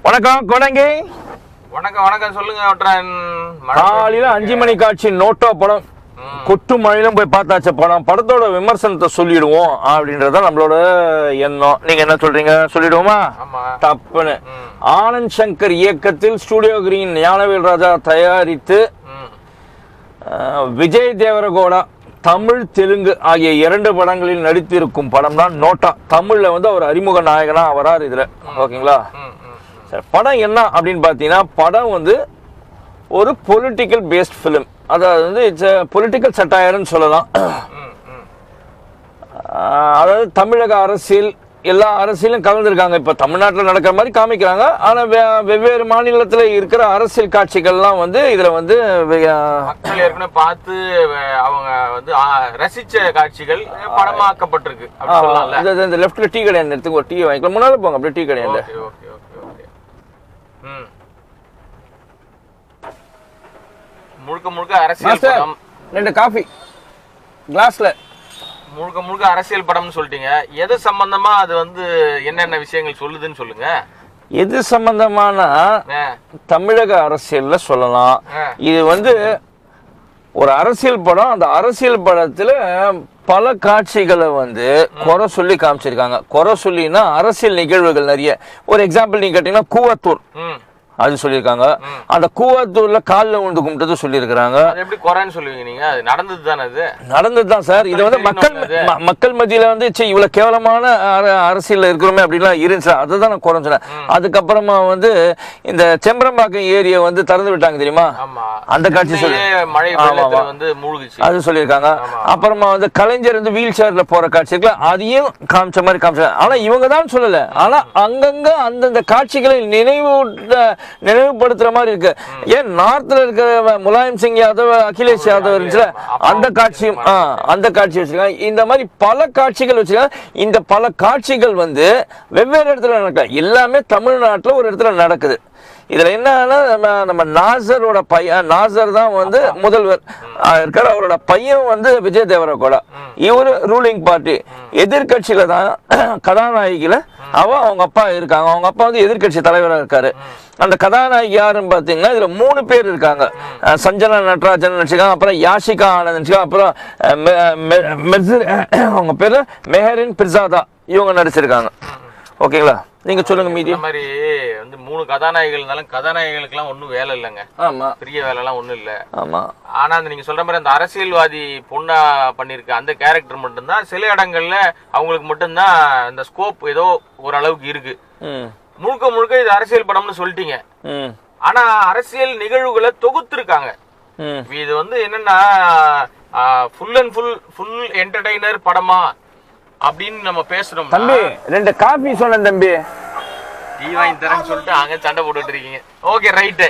வணக்கம் கொடங்கி. வணக்கம் வணக்கம் சொல்லுங்க. காலையில 5 மணி காட்சி நோட்டோ படம் கொட்டு மழையிலும் போய் பார்த்தாச்ச படம். படத்தோட விமர்சனத்தை சொல்லிடுவோம் அப்படின்றத நம்மளோட எண்ணம். நீங்க என்ன சொல்றீங்க? சொல்லிடுவோமா? தப்புன்னு. ஆனந்த் சங்கர் இயக்கத்தில் ஸ்டூடியோ கிரீன் ஞானவேல் ராஜா தயாரித்து விஜய் தேவரகோடா தமிழ் தெலுங்கு ஆகிய 2 படங்களில் நடித்திருக்கும் படம் தான் நோட்டா. தமிழ்ல வந்து அவர் அறிமுக நாயகனா வராரு இதுல. ஓகேங்களா? சரி, படம் என்ன அப்படின்னு பாத்தீங்கன்னா, படம் வந்து ஒரு பொலிட்டிக்கல் பேஸ்ட் பிலிம். அதாவது வந்து இட்ஸ் பொலிட்டிக்கல் சட்டையர்னு சொல்லலாம். அதாவது தமிழக அரசியல் எல்லா அரசியலும் கலந்துருக்காங்க. இப்ப தமிழ்நாட்டில் நடக்கிற மாதிரி காமிக்கிறாங்க. ஆனா வெவ்வேறு மாநிலத்தில் இருக்கிற அரசியல் காட்சிகள்லாம் வந்து இதுல வந்து ஏற்கனவே பார்த்து அவங்க வந்து ரசிச்ச காட்சிகள் படமாக்கப்பட்டிருக்கு. இந்த லெஃப்ட்ல டீ கடை எடுத்துக்கு ஒரு டீ வாங்கிக்கலாம். முன்னால போங்க, அப்படியே டீ கடை. முழுக்க முழுக்க அரசியல் படம். 2 காஃபி கிளாஸ்ல. முழுக்க முழுக்க அரசியல் படம்னு சொல்லிட்டீங்க. எது சம்பந்தமா அது வந்து என்னென்ன விஷயங்கள் சொல்லுதுன்னு சொல்லுங்க. எது சம்பந்தமான தமிழக அரசியல்ல சொல்லலாம். இது வந்து ஒரு அரசியல் படம். அந்த அரசியல் படத்துல பல காட்சிகளை வந்து குறை சொல்லி காமிச்சிருக்காங்க. குறை சொல்லினா அரசியல் நிகழ்வுகள் நிறைய. ஒரு எக்ஸாம்பிள் நீங்க கேட்டீங்கன்னா கூவத்தூர் அது சொல்லியிருக்காங்க. அந்த கூவத்தூர்ல காலில் விழுந்து கும்பிட்டது சொல்லியிருக்கிறாங்க. எப்படி குறைன்னு சொல்லுவீங்க நீங்க? அது நடந்தது தானே. அது நடந்தது தான் சார். இது வந்து மக்கள் மத்தியில வந்து இவ்வளவு கேவலமான அரசியல் இருக்கிறோமே அப்படின்லாம் இருந்துச்சு. அதுதான் நான் குறை சொன்னேன். அதுக்கப்புறமா வந்து இந்த செம்பரம்பாக்கம் ஏரியை வந்து திறந்து விட்டாங்க தெரியுமா? அந்த காட்சி சொல்லி அது சொல்லியிருக்காங்க. அப்புறமா வந்து கலைஞர் வந்து வீல் சேர்ல போற காட்சி இருக்குல்ல, அதையும் காமிச்ச மாதிரி காமிச்சாங்க. ஆனா இவங்க தான் சொல்லல. ஆனா அங்கங்க அந்தந்த காட்சிகளை நினைவுபடுத்துற மாதிரி இருக்கு. ஏன் நார்த்ல இருக்கிற முலாயம் சிங் யாதவ், அகிலேஷ் யாதவ் இருந்துச்சுல, அந்த காட்சியும் அந்த காட்சி வச்சிருக்காங்க. இந்த மாதிரி பல காட்சிகள் வச்சிருக்காங்க. இந்த பல காட்சிகள் வந்து வெவ்வேறு இடத்துல நடக்குது. எல்லாமே தமிழ்நாட்டுல ஒரு இடத்துல நடக்குது. இதுல என்னன்னா, நம்ம நாசரோட பையன், நாசர் தான் வந்து முதல்வர் இருக்காரு. அவரோட பையன் வந்து விஜய் தேவரகோடா. இவரு ரூலிங் பார்ட்டி. எதிர்கட்சியில தான் கதாநாயகில அவங்க அப்பா இருக்காங்க. அவங்க அப்பா வந்து எதிர்கட்சி தலைவராக இருக்காரு. அந்த கதாநாயகி யாருன்னு பாத்தீங்கன்னா, இதுல 3 பேர் இருக்காங்க. சஞ்சனா நட்ராஜன் நடிச்சிருக்காங்க, அப்புறம் யாஷிகா ஆனந்த் நடிச்சிருக்காங்க, அப்புறம் அவங்க பேரு மெஹரின் பிர்சாதா, இவங்க நடிச்சிருக்காங்க. ஓகேங்களா? நீங்க சொல்லுங்க. மீதி மாதிரி வந்து 3 கதாநாயகிகள்னாலும் கதாநாயகிகளுக்கு எல்லாம் ஒன்னும் வேலை இல்லைங்க. ஆமா, பெரிய வேலை எல்லாம் ஒண்ணும் இல்ல. ஆமா. ஆனா அந்த நீங்க சொல்ற மாதிரி அந்த அரசியல்வாதி பொண்ணா பண்ணிருக்க அந்த கேரக்டர் மட்டும்தான் சில இடங்கள்ல அவங்களுக்கு மட்டும்தான் இந்த ஸ்கோப் ஏதோ ஓரளவுக்கு இருக்கு. முழுக்க முழுக்க இது அரசியல் படம்னு சொல்லிட்டீங்க. ஆனா அரசியல் நிகழ்வுகளை தொகுத்துருக்காங்க. இது வந்து என்னன்னா ஃபுல் அண்ட் ஃபுல் என்டர்டெய்னர் படமா அப்படின்னு நம்ம பேசுறோம். தம்பி 2 காபி சொன்னேன் தம்பி. டீ வாங்கி தரேன்னு சொல்லிட்டு அங்க சண்டை போட்டுட்டு இருக்கீங்க. Okay, right.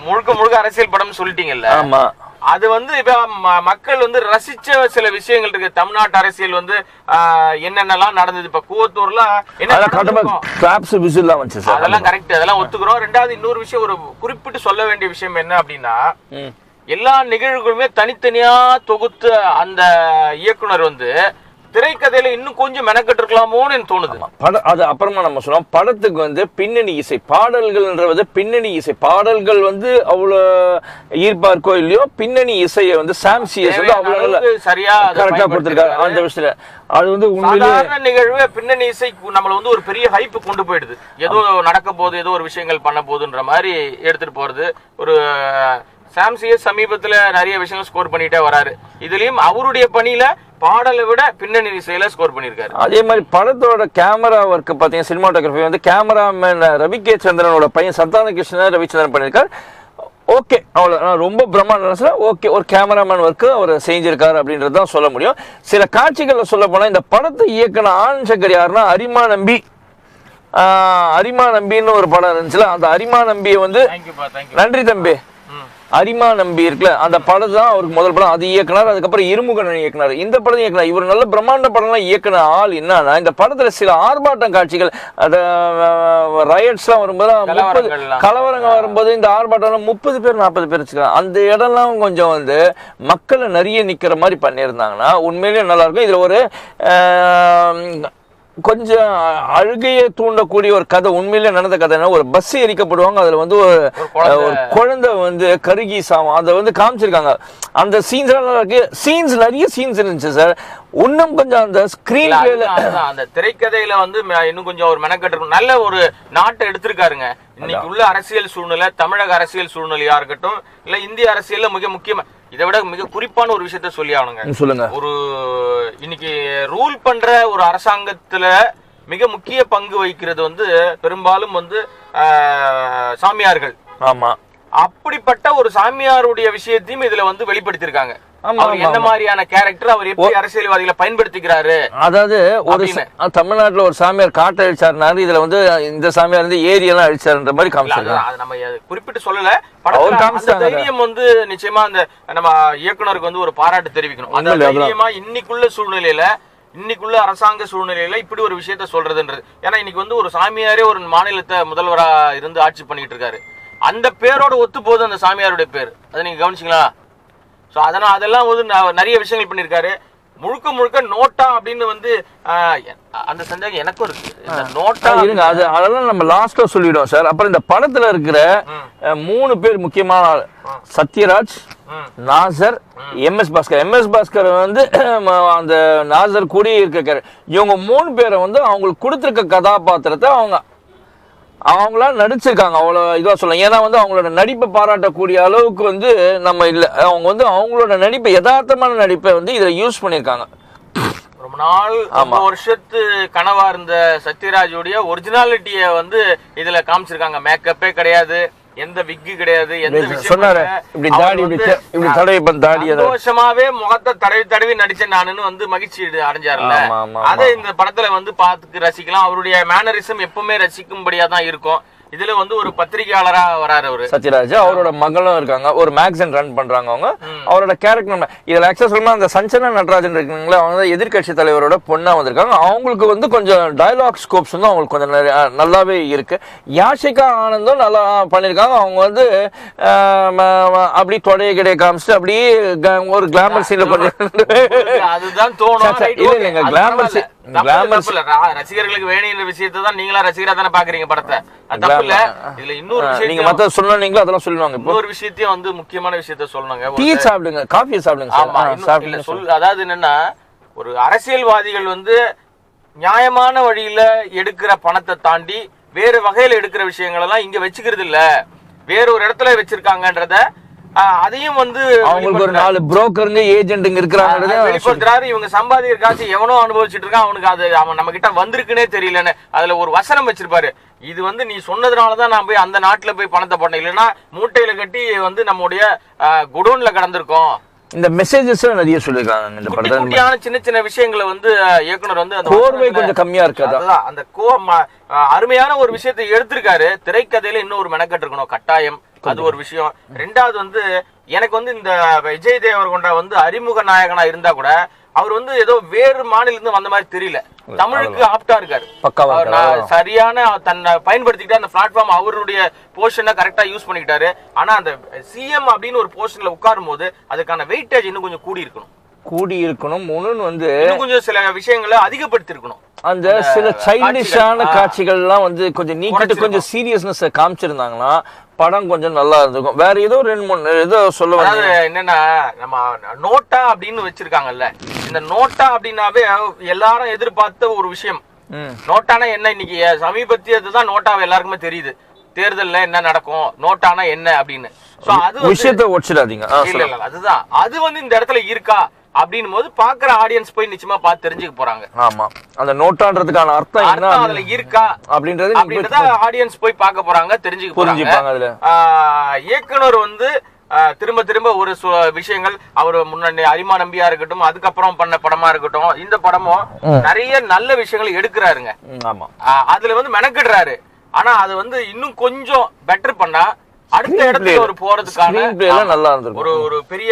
முழுக்க முழுக்க அரசியல் படம்னு சொல்லிட்டீங்கல்ல. ஆமா. அது வந்து இப்ப மக்கள் வந்து ரசிச்ச சில விஷயங்கள் இருக்கு. தமிழ்நாட்டு அரசியல் வந்து என்னென்னலாம் நடந்தது. இப்ப கூவத்தூர்ல அதெல்லாம் கரெக்ட், அதெல்லாம் ஒத்துக்கிறோம். 2வது இன்னொரு விஷயம், ஒரு குறிப்பிட்டு சொல்ல வேண்டிய விஷயம் என்ன அப்படின்னா, எல்லா நிகழ்வுகளுமே தனித்தனியா தொகுத்து அந்த இயக்குனர் வந்து திரைக்கதையில இன்னும் கொஞ்சம் மெனக்கட்டு இருக்கலாமோன்னு எனக்கு தோணுது. அது அப்புறமா நம்ம சொன்னோம். படத்துக்கு வந்து பின்னணி இசை பாடல்கள்ன்றது பின்னணி இசை பாடல்கள் வந்து அவ்வளவு ஈர்ப்பா இருக்கோ இல்லையோ, பின்னணி இசையை வந்து சாம் சிஎஸ் வந்து அவ்வளவு சரியா கரெக்டா கொடுத்திருக்காரு அந்த விஷயத்துல. அது வந்து சாதாரண நிகழ்வு பின்னணி இசை நம்மள வந்து ஒரு பெரிய ஹைப் கொண்டு போயிடுது. ஏதோ நடக்க போது, ஏதோ ஒரு விஷயங்கள் பண்ண போதுன்ற மாதிரி எடுத்துட்டு போறது. ஒரு சாம் சிஎஸ் சமீபத்துல நிறைய விஷயங்கள் ஸ்கோர் பண்ணிட்டே வராரு. இதுலயும் அவருடைய பணியில பாடலை விட பின்னணி இசையில ஸ்கோர் பண்ணிருக்காரு. அதே மாதிரி படத்தோட கேமரா ஒர்க் பாத்தீங்கன்னா, சினிமாட்டோகிராஃபி வந்து கேமராமேன் ரவி கே சந்திரனோட பையன் சந்தான கிருஷ்ணன் ரவிச்சந்திரன் பண்ணிருக்காரு. ஓகே, அவ்வளவு ரொம்ப பிரம்மாண்டம். ஓகே, ஒரு கேமராமேன் ஒர்க்கு அவர் செஞ்சிருக்காரு அப்படின்றது தான் சொல்ல முடியும். சில காட்சிகள்ல சொல்ல போனா, இந்த படத்தை இயக்குன ஆனந்த் சங்கர் யாருன்னா அரிமா நம்பி. அரிமா நம்பின்னு ஒரு படம் இருந்துச்சுல, அந்த அரிமா நம்பியை வந்து நன்றி தம்பி அரிமா நம்பி இருக்குல்ல, அந்த படம் தான் அவருக்கு முதல் படம். அது இயக்குனார். அதுக்கப்புறம் இருமுகன் இயக்குனார். இந்த படம் இயக்குனார். இவர் நல்ல பிரம்மாண்ட படம்லாம் இயக்குன ஆள். என்னன்னா, இந்த படத்துல சில ஆர்ப்பாட்டம் காட்சிகள், அந்த ரயட்ஸ் எல்லாம் வரும்போது, கலவரங்கள் வரும்போது இந்த ஆர்ப்பாட்டம் 30 பேர் 40 பேர் வச்சுக்கலாம். அந்த இடம்லாம் கொஞ்சம் வந்து மக்களை நிறைய நிக்கிற மாதிரி பண்ணியிருந்தாங்கன்னா உண்மையிலேயே நல்லா இருக்கும். இதுல ஒரு கொஞ்சம் அழுகையை தூண்டக்கூடிய ஒரு கதை, உண்மையிலே நடந்த கதை. ஒரு பஸ் எரிக்கப்படுவாங்க, அதுல வந்து ஒரு குழந்தை வந்து கருகி சாவும், அதை வந்து காமிச்சிருக்காங்க. அந்த சீன்ஸ் எல்லாம் இருக்கு, சீன்ஸ் நிறைய சீன்ஸ் இருந்துச்சு சார். இன்னும் கொஞ்சம் அந்த ஸ்கிரீன் அந்த திரைக்கதையில வந்து இன்னும் கொஞ்சம் ஒரு மெனக்கட்டு இருக்கும். நல்ல ஒரு நாட்டை எடுத்திருக்காருங்க. இன்னைக்கு உள்ள அரசியல் சூழ்நிலை, தமிழக அரசியல் சூழ்நிலையா இருக்கட்டும், இல்ல இந்திய அரசியல்ல மிக முக்கியமா, இதை விட மிக குறிப்பான ஒரு விஷயத்த சொல்லி ஆகணுங்க. சொல்லுங்க. ஒரு இன்னைக்கு ரூல் பண்ற ஒரு அரசாங்கத்துல மிக முக்கிய பங்கு வகிக்கிறது வந்து பெரும்பாலும் வந்து சாமியார்கள். ஆமா, அப்படிப்பட்ட ஒரு சாமியாருடைய விஷயத்தையும் இதுல வந்து வெளிப்படுத்திருக்காங்க. அவர் என்ன மாதிரியான கேரக்டர், அவர் எப்படி அரசியல்வாதிகளை பயன்படுத்திக்கிறாரு. அதாவது ஒரு தமிழ்நாட்டுல ஒரு சாமியார் காட்டை அழிச்சாருனாரு, இதுல வந்து இந்த சாமியார் வந்து ஏரியெல்லாம் அழிச்சாருன்ற மாதிரி காமிச்சிருக்காங்க. நம்ம குறிப்பிட்டு சொல்லல, தைரியம் வந்து நிச்சயமா அந்த நம்ம இயக்குனருக்கு வந்து ஒரு பாராட்டு தெரிவிக்கணும். அந்த தைரியமா இன்னைக்குள்ள சூழ்நிலையில, இன்னைக்குள்ள அரசாங்க சூழ்நிலையில இப்படி ஒரு விஷயத்த சொல்றதுன்றது. ஏன்னா இன்னைக்கு வந்து ஒரு சாமியாரே ஒரு மாநிலத்தை முதல்வரா இருந்து ஆட்சி பண்ணிட்டு இருக்காரு. அந்த பேரோட ஒத்து போகுது அந்த சாமியாருடைய பேர். அதை நீங்க கவனிச்சிங்களா? சோ அதெல்லாம் வந்து நிறைய விஷயங்கள் பண்ணிருக்காரு. முழுக்க முழுக்க நோட்டா அப்படின்னு வந்து அந்த சந்தேகம் எனக்கும் இருக்கு. நோட்டா இருங்க, அதெல்லாம் நம்ம லாஸ்ட்ல சொல்லிடுவோம் சார். அப்புறம் இந்த படத்துல இருக்கிற 3 பேர் முக்கியமான ஆள், சத்யராஜ், நாசர், எம்எஸ் பாஸ்கர். எம்எஸ் பாஸ்கர் வந்து அந்த நாசர் கூட இருக்க, இவங்க 3 பேரை வந்து அவங்களுக்கு கொடுத்திருக்க கதாபாத்திரத்தை அவங்களா நடிச்சிருக்காங்க. அவ்வளவு இதுவா சொல்லலாம். ஏன்னா வந்து அவங்களோட நடிப்பை பாராட்டக்கூடிய அளவுக்கு வந்து நம்ம இல்ல. அவங்க வந்து அவங்களோட நடிப்பை, யதார்த்தமான நடிப்பை வந்து இதை யூஸ் பண்ணிருக்காங்க. ரொம்ப நாள், ரொம்ப வருஷத்து கனவா இருந்த சத்யராஜுடைய ஒரிஜினாலிட்டிய வந்து இதுல காமிச்சிருக்காங்க. மேக்கப்பே கிடையாது, எந்த விக்கு கிடையாது, எந்த விஷயம் சந்தோஷமாவே முகத்தை தடவி தடவி நடிச்ச நானுன்னு வந்து மகிழ்ச்சி அடைஞ்சாருல்ல. அதை இந்த படத்துல வந்து பார்த்து ரசிக்கலாம். அவருடைய மேனரிசம் எப்பவுமே ரசிக்கும்படியா தான் இருக்கும். இதுல வந்து ஒரு பத்திரிகையாளரா வராரு அவரு சத்யராஜ். அவரோட மகளும் இருக்காங்க, ஒரு மேகசின் ரன் பண்றாங்க அவங்க. அவரோட கேரக்டர் இதுல ஆக்சுவலா சொல்லணும், அந்த சஞ்சனா நடராஜன் இருக்குங்களா, அவங்க எதிர்கட்சி தலைவரோட பொண்ணா வந்திருக்காங்க. அவங்களுக்கு வந்து கொஞ்சம் டயலாக் ஸ்கோப்ஸ் வந்து அவங்களுக்கு கொஞ்சம் நல்லாவே இருக்கு. யாஷிகா ஆனந்தும் நல்லா பண்ணிருக்காங்க. அவங்க வந்து அப்படி தொடைய கிடையாது காமிச்சிட்டு அப்படியே ஒரு கிளாமர் சீன்ல கொஞ்சம் அதுதான் தோணும். இல்ல கிளாமர் ரசிகர்களுக்கு வேணுங்கிற விஷயத்தை தான் நீங்களா ரசிகரா தானே பாக்குறீங்க படத்தை. இதுல இன்னொரு விஷயம், நீங்க மத்த சொன்னீங்களோ அதெல்லாம் சொல்லுவாங்க. இன்னொரு விஷயத்தையும் வந்து முக்கியமான விஷயத்த சொல்லணுங்க. டீ சாப்பிடுங்க, காஃபி சாப்பிடுங்க. அதாவது என்னன்னா, ஒரு அரசியல்வாதிகள் வந்து நியாயமான வழியில எடுக்கிற பணத்தை தாண்டி வேற வகையில எடுக்கிற விஷயங்கள் எல்லாம் இங்க வச்சுக்கிறது இல்ல, வேற ஒரு இடத்துல வச்சிருக்காங்கன்றத அதையும் வந்து அவங்களுக்கு ஒரு 4 புரோக்கருங்க ஏஜென்ட்டுங்க இருக்கிறாங்க வெளிப்படுத்துறாரு. இவங்க சம்பாதிக்கிற காசு எவனோ அனுபவிச்சுட்டு இருக்கான், அவனுக்கு அது அவன் நம்ம கிட்ட வந்திருக்குன்னே தெரியலன்னு அதுல ஒரு வசனம் வச்சிருப்பாரு. இது வந்து நீ சொன்னதுனாலதான் நான் போய் அந்த நாட்டுல போய் பணத்தை போட்டேன், இல்லைன்னா மூட்டையில கட்டி வந்து நம்முடைய குடோன்ல கடந்திருக்கோம். இந்த மெசேஜஸ் நிறைய சொல்லிருக்காங்க இந்த படத்துல. சின்ன சின்ன விஷயங்களை வந்து இயக்குனர் வந்து அந்த கோர்வை கொஞ்சம் கம்மியா இருக்காது. அந்த அருமையான ஒரு விஷயத்தை எடுத்திருக்காரு. திரைக்கதையில இன்னும் ஒரு மெனக்கட்டு இருக்கணும் கட்டாயம், அது ஒரு விஷயம். ரெண்டாவது வந்து எனக்கு வந்து இந்த விஜய் தேவர்கொண்டா வந்து அறிமுக நாயகனா இருந்தா கூட அவர் வந்து ஏதோ வேறு மாநிலத்திலிருந்து வந்த மாதிரி தெரியல. தமிழுக்கு ஆப்டா இருக்காரு, சரியான தன்னை பயன்படுத்திக்கிட்டு அந்த பிளாட்ஃபார்ம் அவருடைய போர்ஷனை கரெக்டா யூஸ் பண்ணிக்கிட்டாரு. ஆனா அந்த சிஎம் அப்படின்னு ஒரு போர்ஷன்ல உட்காரும் போது அதுக்கான வெயிட்டேஜ் இன்னும் கொஞ்சம் கூடி இருக்கணும். வந்து கொஞ்சம் சில விஷயங்களை அதிகப்படுத்தி இருக்கணும். அந்த சில சைல்டிஷான காட்சிகள் எல்லாம் வந்து கொஞ்சம் நீக்கிட்டு கொஞ்சம் சீரியஸ்னஸ் காமிச்சிருந்தாங்கன்னா படம் கொஞ்சம் நல்லா இருந்திருக்கும். வேற ஏதோ 2-3 ஏதோ சொல்ல வந்து என்னன்னா, நம்ம நோட்டா அப்படின்னு வச்சிருக்காங்கல்ல, இந்த நோட்டா அப்படின்னாவே எல்லாரும் எதிர்பார்த்த ஒரு விஷயம். நோட்டானா என்ன, இன்னைக்கு சமீபத்தியதுதான் நோட்டாவை எல்லாருக்குமே தெரியுது. தேர்தல்ல என்ன நடக்கும், நோட்டானா என்ன அப்படின்னு. விஷயத்தை ஒச்சிடாதீங்க. அதுதான் அது வந்து இந்த இடத்துல இருக்கா அப்படின் போது பாக்குற ஆடியன்ஸ் போய் நிச்சயமா பார்த்து தெரிஞ்சுக்க போறாங்க. ஆமா, அந்த நோட்டான்றதுக்கான அர்த்தம் என்ன, அதுல இருக்கா அப்படின்றத ஆடியன்ஸ் போய் பார்க்க போறாங்க, தெரிஞ்சுக்க அதுல இயக்குனர் வந்து திரும்ப திரும்ப ஒரு விஷயங்கள் அவர் முன்னாடி அரிமா நம்பியா இருக்கட்டும், அதுக்கப்புறம் பண்ண படமா இருக்கட்டும், இந்த படமும் நிறைய நல்ல விஷயங்கள் எடுக்கிறாருங்க. அதுல வந்து மெனக்கிடுறாரு. ஆனா அது வந்து இன்னும் கொஞ்சம் பெட்டர் பண்ணா அடுத்த இடத்துல ஒரு போறதுக்கான நல்லா இருந்திருக்கும். ஒரு பெரிய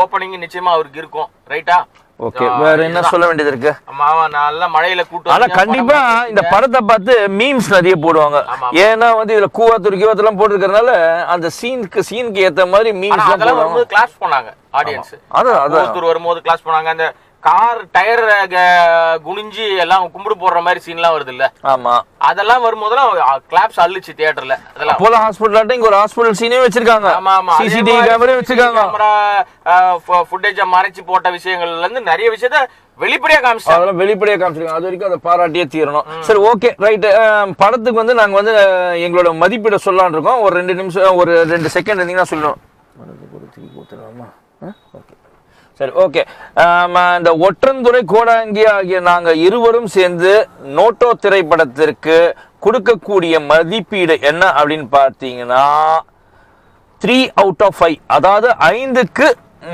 ஓபனிங் நிச்சயமா அவருக்கு இருக்கும். ரைட்டா? ஓகே, வேற என்ன சொல்ல வேண்டியது இருக்கு? நல்ல மழையில கூட்டம். ஆனா கண்டிப்பா இந்த படத்தை பார்த்து மீம்ஸ் நிறைய போடுவாங்க. ஏன்னா வந்து இதுல கூவாத்தூர் கிவாத்தெல்லாம் போட்டுருக்கறனால அந்த சீனுக்கு ஏத்த மாதிரி மீம்ஸ் எல்லாம் வரும்போது கிளாஸ் பண்ணாங்க ஆடியன்ஸ். கூவாத்தூர் வரும்போது கிளாஸ் பண்ணாங்க. அந்த கார் டயர் குனிஞ்சு எல்லாம் கும்பிடு போடுற மாதிரி சீன்லாம் வருது இல்ல? ஆமா, அதெல்லாம் வரும்போதெல்லாம் கிளாப்ஸ் அள்ளிச்சு தியேட்டர்ல. அதெல்லாம் அப்போலோ ஹாஸ்பிடல் இங்க ஒரு ஹாஸ்பிடல் சீனே வச்சிருக்காங்க. ஆமா ஆமா, சிசிடிவி கேமரா வச்சிருக்காங்க. கேமரா ஃபுட்டேஜ் மறைச்சு போட்ட விஷயங்கள்ல இருந்து நிறைய விஷயத்த வெளிப்படையா காமிச்சாங்க. அதெல்லாம் வெளிப்படையா காமிச்சிருக்காங்க. அது வரைக்கும் அதை பாராட்டியே தீரணும். சரி, ஓகே, ரைட். படத்துக்கு வந்து நாங்க வந்து எங்களோட மதிப்பீட சொல்லலாம்னு இருக்கோம். ஒரு 2 நிமிஷம், ஒரு 2 செகண்ட் இருந்தீங்கன்னா சொல்லணும். ஓகே, சரி, ஓகே. இந்த ஒற்றந்துறை கோடாங்கி ஆகிய நாங்க இருவரும் சேர்ந்து நோட்டோ திரைப்படத்திற்கு கொடுக்கக்கூடிய மதிப்பீடு என்ன அப்படின்னு பார்த்தீங்கன்னா 3 out of 5, அதாவது 5க்கு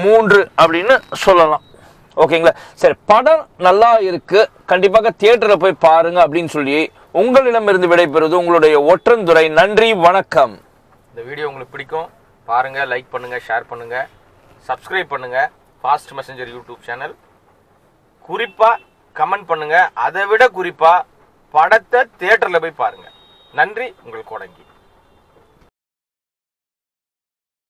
3 அப்படின்னு சொல்லலாம். ஓகேங்களா? சரி, படம் நல்லா இருக்கு, கண்டிப்பாக தியேட்டர்ல போய் பாருங்க அப்படின்னு சொல்லி உங்களிடமிருந்து விடைபெறுவது உங்களுடைய ஒற்றந்துறை. நன்றி, வணக்கம். இந்த வீடியோ உங்களுக்கு பிடிக்கும், பாருங்க, லைக் பண்ணுங்க, ஷேர் பண்ணுங்க, சப்ஸ்கிரைப் பண்ணுங்க ஃபாஸ்ட் மெசஞ்சர் யூடியூப் சேனல். குறிப்பா கமெண்ட் பண்ணுங்க. அதை விட குறிப்பா படத்தை தியேட்டர்ல போய் பாருங்க. நன்றி, உங்கள் கோடங்கி.